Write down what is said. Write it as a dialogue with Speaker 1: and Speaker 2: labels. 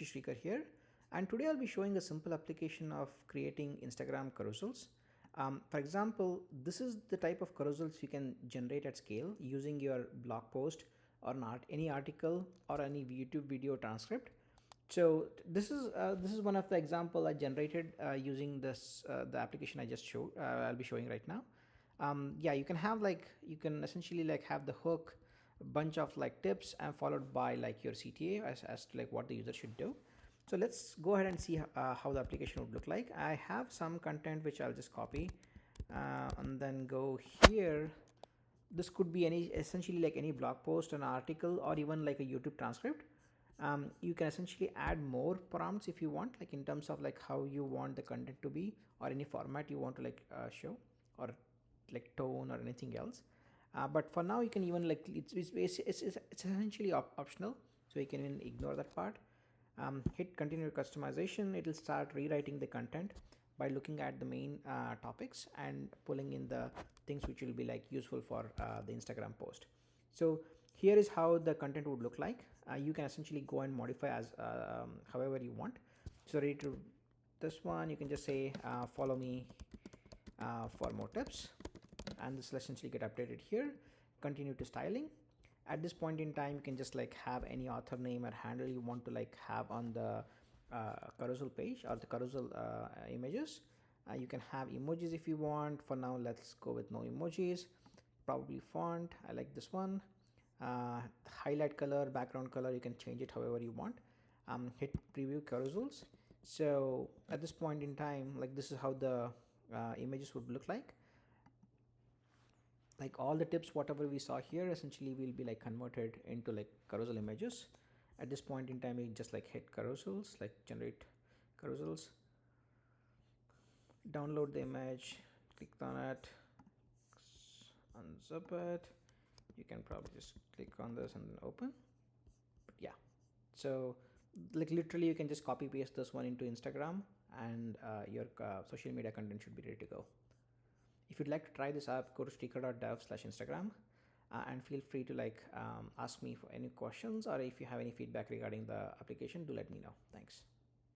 Speaker 1: Shrikar here, and today I'll be showing a simple application of creating Instagram carousels. For example, this is the type of carousels you can generate at scale using your blog post or any article or any YouTube video transcript. So this is one of the example I generated using the application I just showed. I'll be showing right now. Yeah, you can have you can essentially have the hook, a bunch of tips, and followed by your CTA as to what the user should do. So let's go ahead and see how the application would look like. I have some content which I'll just copy and then go here. This could be essentially any blog post, an article, or even like a YouTube transcript. You can essentially add more prompts if you want, in terms of how you want the content to be, or any format you want to show, or tone or anything else. But for now you can even it's essentially optional, so you can even ignore that part. Hit continue customization. It will start rewriting the content by looking at the main topics and pulling in the things which will be useful for the Instagram post. So here is how the content would look like. You can essentially go and modify as however you want. So ready to this one, you can just say follow me for more tips, and this will essentially get updated here. Continue to styling. At this point in time, you can just have any author name or handle you want to have on the carousel page or the carousel images. You can have emojis if you want. For now, let's go with no emojis. Probably font, I like this one. Highlight color, background color, you can change it however you want. Hit preview carousels. So at this point in time, this is how the images would look like all the tips whatever we saw here essentially will be converted into carousel images. At this point in time, you just hit carousels, generate carousels, download the image, click on it, unzip it. You can probably just click on this and then open. But yeah, so literally you can just copy paste this one into Instagram, and your social media content should be ready to go. If you'd like to try this app, go to shrikar.dev/Instagram and feel free to ask me for any questions, or if you have any feedback regarding the application, do let me know. Thanks.